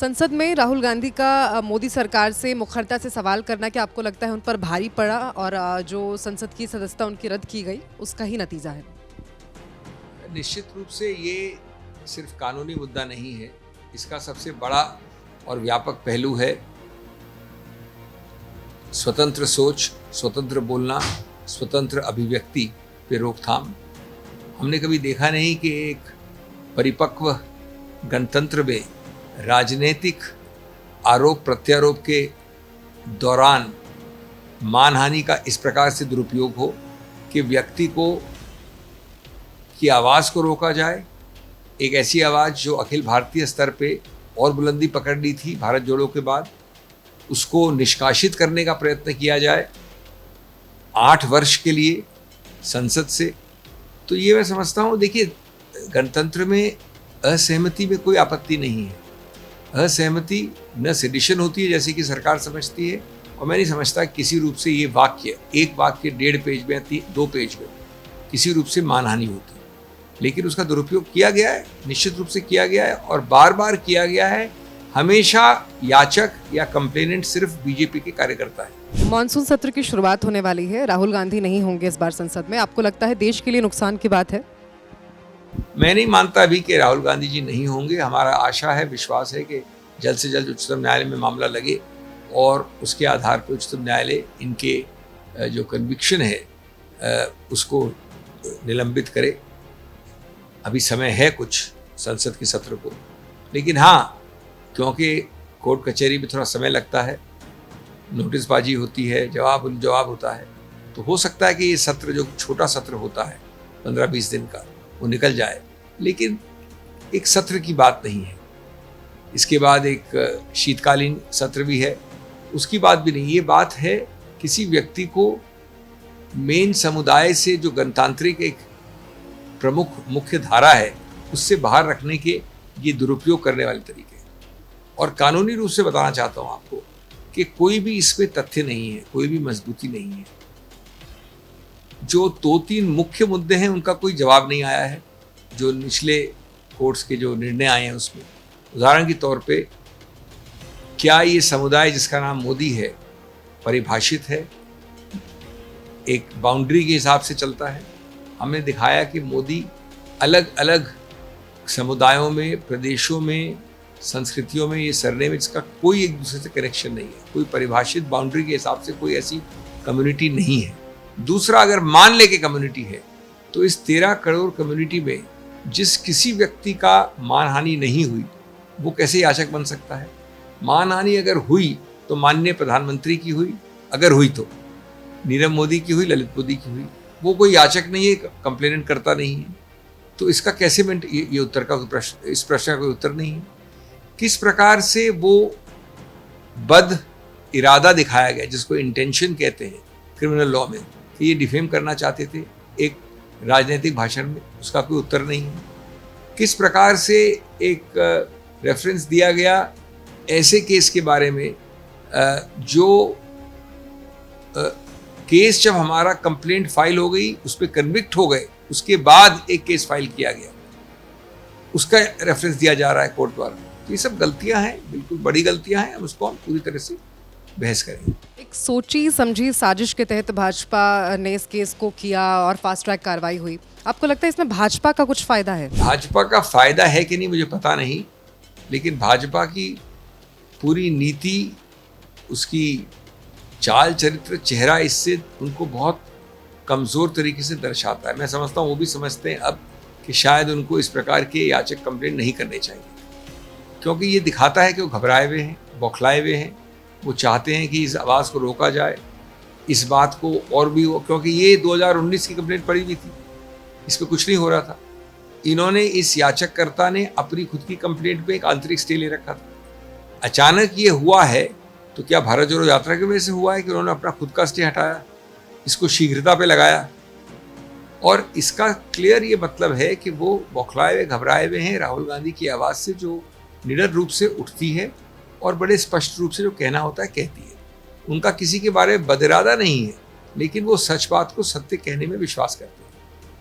संसद में राहुल गांधी का मोदी सरकार से मुखरता से सवाल करना क्या आपको लगता है उन पर भारी पड़ा और जो संसद की सदस्यता उनकी रद्द की गई उसका ही नतीजा है? निश्चित रूप से ये सिर्फ कानूनी मुद्दा नहीं है, इसका सबसे बड़ा और व्यापक पहलू है स्वतंत्र सोच, स्वतंत्र बोलना, स्वतंत्र अभिव्यक्ति पे रोकथाम। हमने कभी देखा नहीं कि एक परिपक्व गणतंत्र में राजनीतिक आरोप प्रत्यारोप के दौरान मानहानि का इस प्रकार से दुरुपयोग हो कि व्यक्ति की आवाज़ को रोका जाए। एक ऐसी आवाज़ जो अखिल भारतीय स्तर पे और बुलंदी पकड़ ली थी भारत जोड़ो के बाद, उसको निष्कासित करने का प्रयत्न किया जाए 8 वर्ष के लिए संसद से। तो ये मैं समझता हूँ, देखिए, गणतंत्र में असहमति में कोई आपत्ति नहीं है। असहमति न सेडिशन होती है जैसे कि सरकार समझती है, और मैं नहीं समझता किसी रूप से ये वाक्य, एक वाक्य 1.5 पेज में 2 पेज में किसी रूप से मानहानि होती है। लेकिन उसका दुरुपयोग किया गया है, निश्चित रूप से किया गया है, और बार बार किया गया है। हमेशा याचक या कंप्लेनेंट सिर्फ बीजेपी के कार्यकर्ता है। मॉनसून सत्र की शुरुआत होने वाली है, राहुल गांधी नहीं होंगे इस बार संसद में। आपको लगता है देश के लिए नुकसान की बात है? मैं नहीं मानता अभी कि राहुल गांधी जी नहीं होंगे। हमारा आशा है, विश्वास है कि जल्द से जल्द उच्चतम न्यायालय में मामला लगे और उसके आधार पर उच्चतम न्यायालय इनके जो कन्विक्शन है उसको निलंबित करे। अभी समय है कुछ संसद के सत्र को, लेकिन हाँ, क्योंकि कोर्ट कचहरी में थोड़ा समय लगता है, नोटिसबाजी होती है, जवाब होता है, तो हो सकता है कि ये सत्र जो छोटा सत्र होता है 15-20 दिन का, वो निकल जाए। लेकिन एक सत्र की बात नहीं है। इसके बाद एक शीतकालीन सत्र भी है, उसकी बात भी नहीं। ये बात है किसी व्यक्ति को मेन समुदाय से, जो गणतांत्रिक एक प्रमुख मुख्य धारा है, उससे बाहर रखने के ये दुरुपयोग करने वाले तरीके। और कानूनी रूप से बताना चाहता हूँ आपको कि कोई भी इसमें तथ्य नहीं है, कोई भी मजबूती नहीं है। जो 2-3 मुख्य मुद्दे हैं उनका कोई जवाब नहीं आया है, जो निचले कोर्ट्स के जो निर्णय आए हैं उसमें। उदाहरण के तौर पे, क्या ये समुदाय जिसका नाम मोदी है परिभाषित है, एक बाउंड्री के हिसाब से चलता है? हमने दिखाया कि मोदी अलग अलग समुदायों में, प्रदेशों में, संस्कृतियों में, ये सरने में जिसका कोई एक दूसरे से कनेक्शन नहीं है, कोई परिभाषित बाउंड्री के हिसाब से कोई ऐसी कम्युनिटी नहीं है। दूसरा, अगर मान ले के कम्युनिटी है, तो इस 13 करोड़ कम्युनिटी में जिस किसी व्यक्ति का मानहानि नहीं हुई, वो कैसे याचक बन सकता है? मानहानि अगर हुई तो माननीय प्रधानमंत्री की हुई, अगर हुई तो नीरव मोदी की हुई, ललित मोदी की हुई। वो कोई याचक नहीं है, कंप्लेनेंट करता नहीं है। तो इसका कैसे ये उत्तर का प्रश्न, इस प्रश्न का कोई उत्तर नहीं है। किस प्रकार से वो बद इरादा दिखाया गया, जिसको इंटेंशन कहते हैं क्रिमिनल लॉ में, कि ये डिफेम करना चाहते थे एक राजनीतिक भाषण में, उसका कोई उत्तर नहीं है। किस प्रकार से एक रेफरेंस दिया गया ऐसे केस के बारे में जो केस जब हमारा कंप्लेंट फाइल हो गई, उस पर कन्विक्ट हो गए, उसके बाद एक केस फाइल किया गया, उसका रेफरेंस दिया जा रहा है कोर्ट द्वारा। तो ये सब गलतियां हैं, बिल्कुल बड़ी गलतियां हैं। हम उसको पूरी तरह से बहस करेंगे। एक सोची समझी साजिश के तहत भाजपा ने इस केस को किया और फास्ट ट्रैक कार्रवाई हुई। आपको लगता है इसमें भाजपा का कुछ फायदा है? भाजपा का फायदा है कि नहीं मुझे पता नहीं, लेकिन भाजपा की पूरी नीति, उसकी चाल चरित्र, चेहरा इससे उनको बहुत कमज़ोर तरीके से दर्शाता है। मैं समझता हूँ वो भी समझते हैं अब कि शायद उनको इस प्रकार के याचक कंप्लेंट नहीं करने चाहिए, क्योंकि ये दिखाता है कि वो घबराए हुए हैं, बौखलाए हुए हैं। वो चाहते हैं कि इस आवाज़ को रोका जाए, इस बात को और भी हो, क्योंकि ये 2019 की कंप्लेंट पड़ी हुई थी, इस पर कुछ नहीं हो रहा था। इन्होंने, इस याचककर्ता ने अपनी खुद की कंप्लेंट पे एक आंतरिक स्टे ले रखा था। अचानक ये हुआ है, तो क्या भारत जोड़ो यात्रा की वजह से हुआ है कि उन्होंने अपना खुद का स्टे हटाया, इसको शीघ्रता पे लगाया? और इसका क्लियर ये मतलब है कि वो बौखलाए हुए, घबराए हुए हैं राहुल गांधी की आवाज़ से, जो निडर रूप से उठती है और बड़े स्पष्ट रूप से जो कहना होता है कहती है। उनका किसी के बारे में बदइरादा नहीं है, लेकिन वो सच बात को सत्य कहने में विश्वास करते हैं।